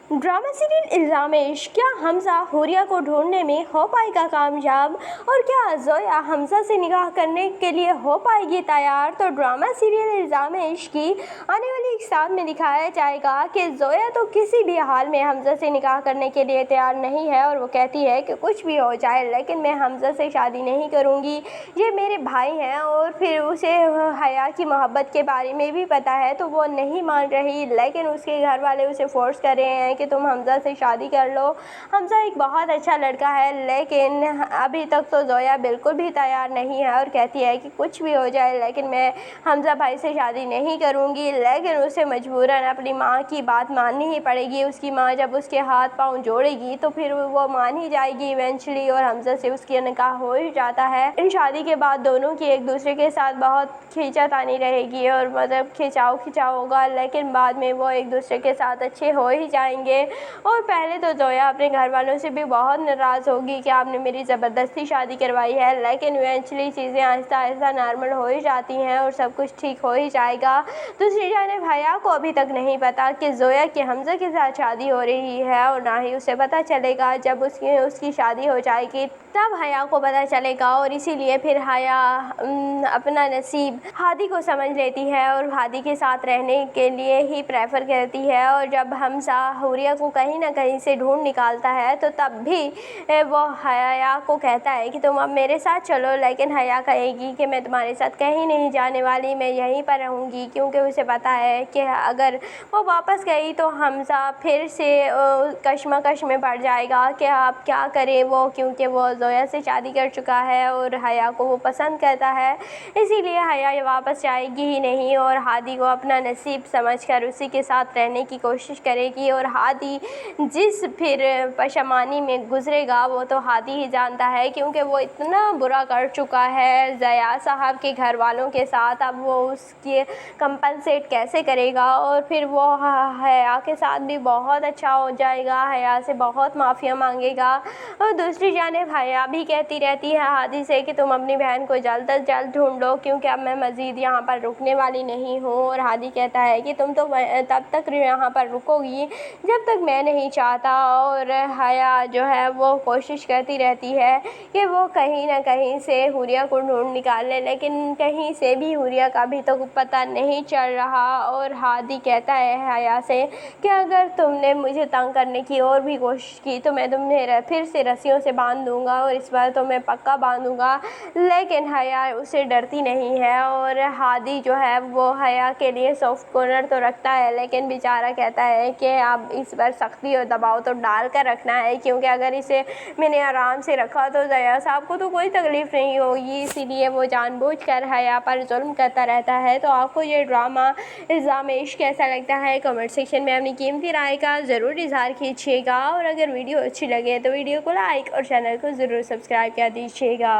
Drama serial इल्ज़ाम इश्क, क्या हमज़ा हुरिया को ढूंढने में हो पाएगा कामयाब? और क्या ज़ोया हमज़ा से निकाह करने के लिए हो पाएगी तैयार? तो ड्रामा सीरियल इल्ज़ाम इश्क की आने वाली एपिसोड में दिखाया जाएगा कि ज़ोया तो किसी भी हाल में हमज़ा से निकाह करने के लिए तैयार नहीं है और वो कहती है कि कुछ भी हो जाए लेकिन मैं हमज़ा से शादी नहीं करूँगी, ये मेरे भाई हैं। और फिर उसे हया की मोहब्बत के बारे में भी पता है तो वो नहीं मान रही, लेकिन उसके घर वाले उसे फोर्स कर रहे हैं कि तुम हमज़ा से शादी कर लो। हमज़ा एक बहुत अच्छा लड़का है, लेकिन अभी तक तो ज़ोया बिल्कुल भी तैयार नहीं है और कहती है कि कुछ भी हो जाए लेकिन मैं हमज़ा भाई से शादी नहीं करूँगी। लेकिन उसे मजबूरन अपनी माँ की बात माननी ही पड़ेगी। उसकी माँ जब उसके हाथ पाँव जोड़ेगी तो फिर वो मान ही जाएगी इवेंचुअली और हमज़ा से उसकी निकाह हो ही जाता है। इन शादी के बाद दोनों की एक दूसरे के साथ बहुत खींचातानी रहेगी और मतलब खिंचाव होगा, लेकिन बाद में वो एक दूसरे के साथ अच्छे हो ही जाएंगे। और पहले तो ज़ोया अपने घर वालों से भी बहुत नाराज़ होगी कि आपने मेरी ज़बरदस्ती शादी करवाई है, लेकिन इवेंचुअली चीज़ें आहिस्ता आहिस्ता नॉर्मल हो ही जाती हैं और सब कुछ ठीक हो ही जाएगा। दूसरी जानिब हया को अभी तक नहीं पता कि ज़ोया की हमज़ा के साथ शादी हो रही है और ना ही उसे पता चलेगा। जब उसकी शादी हो जाएगी तब हया को पता चलेगा और इसीलिए फिर हया अपना नसीब हादी को समझ लेती है और हादी के साथ रहने के लिए ही प्रेफर करती है। और जब हमज़ा हुरिया को कहीं ना कहीं से ढूंढ निकालता है तो तब भी वो हया को कहता है कि तुम अब मेरे साथ चलो, लेकिन हया कहेगी कि मैं तुम्हारे साथ कहीं नहीं जाने वाली, मैं यहीं पर रहूँगी, क्योंकि उसे पता है कि अगर वो वापस गई तो हमज़ा फिर से कश्मकश में पड़ जाएगा कि आप क्या करें वो, क्योंकि वो ज़ोया से शादी कर चुका है और हया को वो पसंद करता है। इसीलिए हया वापस जाएगी ही नहीं और हादी को अपना नसीब समझकर उसी के साथ रहने की कोशिश करेगी। और हादी जिस फिर पशमानी में गुजरेगा वो तो हादी ही जानता है, क्योंकि वो इतना बुरा कर चुका है ज़या साहब के घर वालों के साथ। अब वो उसके कंपनसेट कैसे करेगा? और फिर वो हया के साथ भी बहुत अच्छा हो जाएगा, हया से बहुत माफ़िया मांगेगा। और दूसरी जानिब हया भी कहती रहती है हादी से कि तुम अपनी बहन को जल्द अज जल्द ढूंढ लो, क्योंकि अब मैं मज़ीद यहाँ पर रुकने वाली नहीं हूँ। और हादी कहता है कि तुम तो तब तक यहाँ पर रुकोगी जब तक मैं नहीं चाहता। और हया जो है वो कोशिश करती रहती है कि वो कहीं ना कहीं से हुरिया को ढूंढ निकाले, लेकिन कहीं से भी हुरिया का भी तो पता नहीं चल रहा। और हादी कहता है हया से कि अगर तुमने मुझे तंग करने की और भी कोशिश की तो मैं तुम्हें फिर से रस्सियों से बांध दूंगा और इस बार तो मैं पक्का बांधूंगा। लेकिन हया उसे डरती नहीं है और हादी जो है वो हया के लिए सॉफ्ट कॉर्नर तो रखता है, लेकिन बेचारा कहता है कि अब इस बार सख्ती और दबाव तो डाल कर रखना है, क्योंकि अगर इसे मैंने आराम से रखा तो ज़या साहब को तो कोई तकलीफ़ नहीं होगी। इसीलिए वो जानबूझकर हया पर जुल्म करता रहता है। तो आपको ये ड्रामा इल्ज़ाम इश्क कैसा लगता है? कमेंट सेक्शन में अपनी कीमती राय का ज़रूर इज़हार कीजिएगा और अगर वीडियो अच्छी लगे तो वीडियो को लाइक और चैनल को ज़रूर सब्सक्राइब कर दीजिएगा।